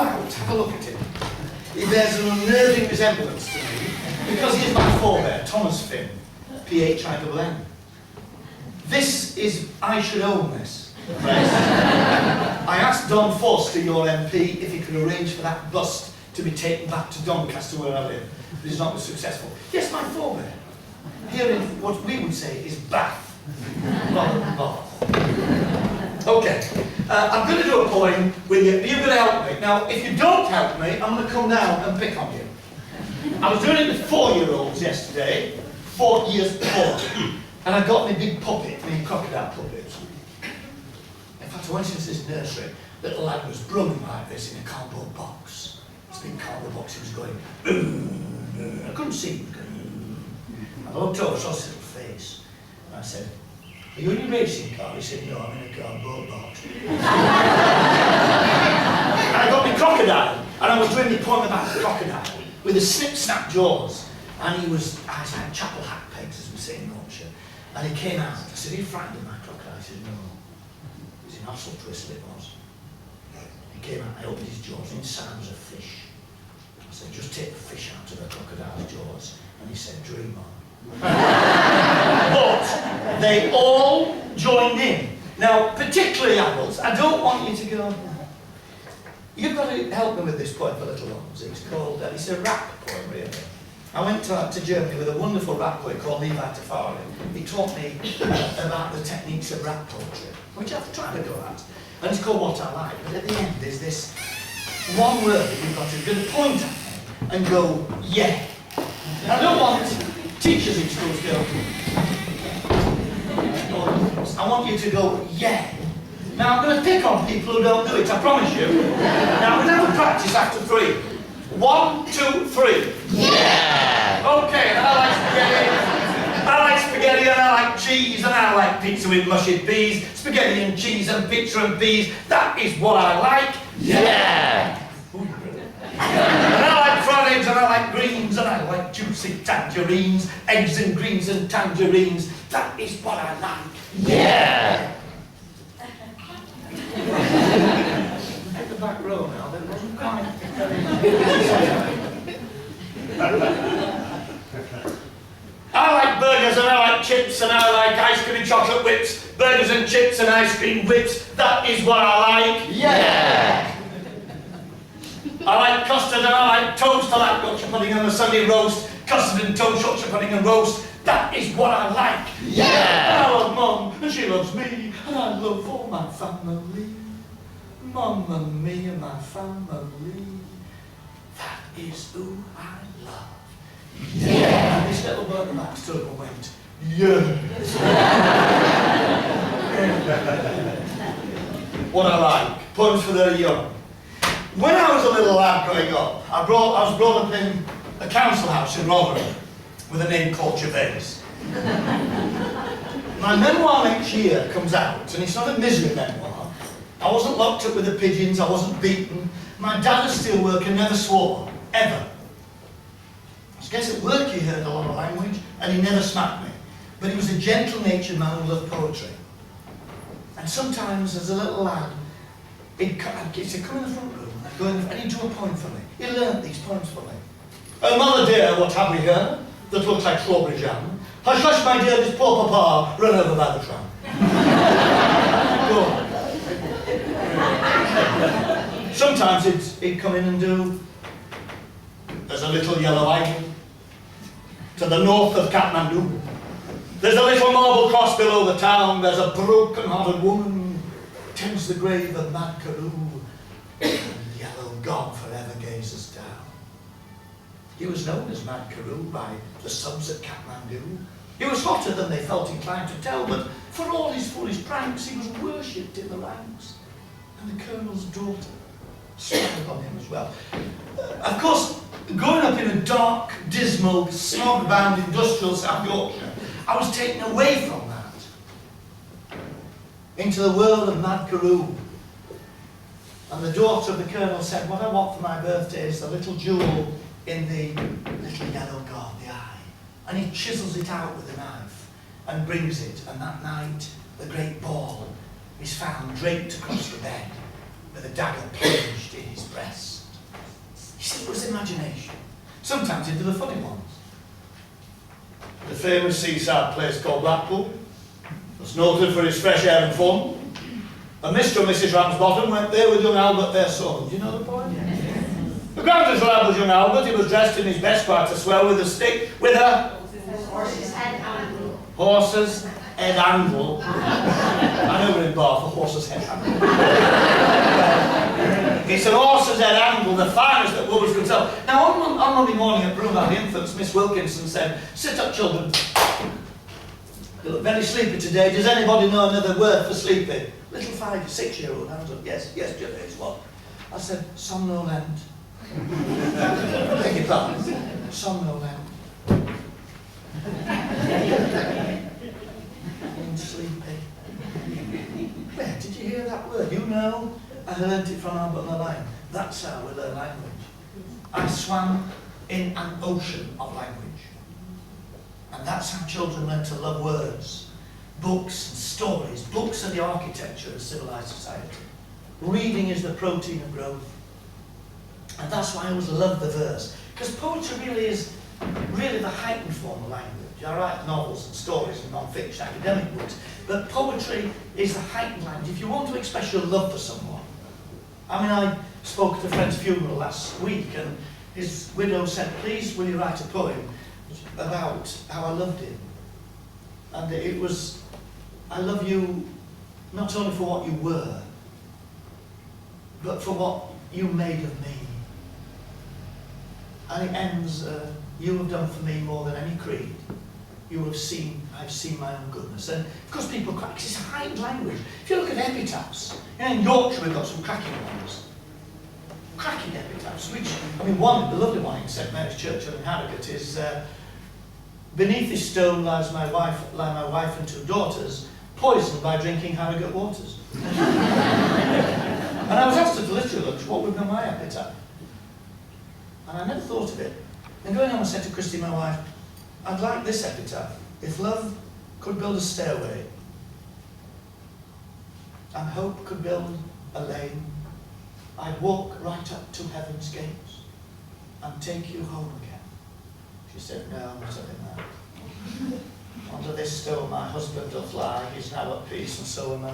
out, have a look at him. He bears an unnerving resemblance to me because he is my forebear, Thomas Phinn, P-H-I-N-N. This is, I should own this. I asked Don Forster, your MP, if he could arrange for that bust to be taken back to Doncaster where I live. But he's not been successful. Yes, my forebear. Here in what we would say is Bath, rather than Bath. Okay, I'm going to do a poem with you. You're going to help me. Now, if you don't help me, I'm going to come down and pick on you. I was doing it with 4-year-olds yesterday, 4 years before, and I got my big puppet, my crocodile puppet. In fact, I went into this nursery. Little lad was brumming like this in a cardboard box. This big cardboard box, he was going, I couldn't see him. I looked over, saw his little face, and I said, "Are you in a racing car?" He said, "No, I'm in a cardboard box." And I got my crocodile, and I was doing the poem about the crocodile with the snip-snap jaws, and I was like chapel hat pegs, as we say in Yorkshire. And he came out. I said, "Are you frightened of my crocodile?" He said, "No." It was an asshole twist, it was. He came out, I opened his jaws, inside was a fish. I said, "Just take the fish out of the crocodile's jaws." And he said, "Dream on." But they all joined in. Now, particularly adults, I don't want you to go, you've got to help me with this poem for little ones. It's called, it's a rap poem, really. I went to Germany with a wonderful rap poet called Levi Tafari. He taught me about the techniques of rap poetry, which I've tried to go at. And it's called What I Like. But at the end, there's this one word that you've got to point at me and go, yeah. I don't want teachers in schools go, I want you to go, yeah. Now I'm going to pick on people who don't do it, I promise you. Now we're going to have a practice after 3. 1, 2, 3. Yeah! Okay, and I like spaghetti and I like cheese and I like pizza with mushy peas, spaghetti and cheese and pizza and peas. That is what I like. Yeah! And I like fried eggs and I like greens and I like juicy tangerines, eggs and greens and tangerines. That is what I like. Yeah! At the back row now, that wasn't quite I like burgers and I like chips and I like ice cream and chocolate whips, burgers and chips and ice cream whips. That is what I like. Yeah! I like custard and I like toast. I like Yorkshire pudding and a Sunday roast. Custard and toast, Yorkshire pudding and roast. That is what I like. Yeah! I love Mum and she loves me and I love all my family. Mum and me and my family. That is who I love. Yeah! And this little bird in the back stood up and went, yeah! What I like. Poems for the young. When I was a little lad growing up, I was brought up in a council house in Rotherham with a name called Gervase. My memoir next year comes out, and it's not a misery memoir. I wasn't locked up with the pigeons, I wasn't beaten. My dad, a steelworker, never swore, ever. I guess at work he heard a lot of language, and he never smacked me. But he was a gentle-natured man who loved poetry. And sometimes, as a little lad, he'd come in the front room, and he'd do a poem for me. He learnt these poems for me. "Oh, mother dear, what have we here that looks like strawberry jam? Hush, hush, my dear, this poor papa run over by the tram." Go on. Sometimes he'd come in and do, "There's a little yellow island to the north of Kathmandu. There's a little marble cross below the town. There's a broken-hearted woman tends the grave of Mad Karoo. And the yellow god forever gazes down." He was known as Mad Karoo by the subs at Kathmandu. He was hotter than they felt inclined to tell, but for all his foolish pranks, he was worshipped in the ranks. And the colonel's daughter smiled on him as well. Of course, growing up in a dark, dismal, smog-bound industrial South Yorkshire, I was taken away from that into the world of Mad Karoo. And the daughter of the colonel said, "What I want for my birthday is the little jewel in the little yellow god, the eye." And he chisels it out with a knife and brings it. And that night, the great ball is found draped across the bed. with a dagger plunged in his breast. You see, it was imagination. Sometimes into the funny ones. The famous seaside place called Blackpool was noted for its fresh air and fun. And Mr. and Mrs. Ramsbottom went there with young Albert, their son. Do you know the poem? The grounds was allowed was young Albert. He was dressed in his best, quite as well, with a stick, with a Horse's head angle. horse's head angle. I know we're in Bath for horse's head angle. It's an horse's head angle, the finest that Woolworths could sell. Now, on Monday morning at Broome Valley Infants, Miss Wilkinson said, "Sit up, children. You look very sleepy today. Does anybody know another word for sleepy?" Little 5, 6-year-old hands up. Yes, Gervase, what? I said, somnolent. Beg your pardon. Somnolent. Sleepy. Where did you hear that word? You know, I learnt it from Albert and the Lion. That's how we learn language. I swam in an ocean of language. And that's how children learn to love words, books and stories. Books are the architecture of civilized society. Reading is the protein of growth. And that's why I always love the verse. Because poetry really is the heightened form of language. I write novels and stories and non-fiction academic books, but poetry is the heightened language. If you want to express your love for someone, I mean, I spoke at a friend's funeral last week, and his widow said, "Please, will you write a poem about how I loved him?" And it was, "I love you not only for what you were, but for what you made of me." And it ends, "You have done for me more than any creed. I've seen my own goodness." And of course people cry, because it's a heightened language. If you look at epitaphs, you know, in Yorkshire we've got some cracking ones. Cracking epitaphs, which, I mean, one, the lovely one in St Mary's Church in Harrogate is, "Beneath this stone lie my wife and 2 daughters, poisoned by drinking Harrogate waters." And I was asked at the literary lunch what would be my epitaph. And I never thought of it. And going on, I said to Christy, my wife, "I'd like this epitaph. If love could build a stairway, and hope could build a lane, I'd walk right up to heaven's gates and take you home again." She said, "No, I'm not saying that. Under this stone my husband doth lie. He's now at peace, and so am I."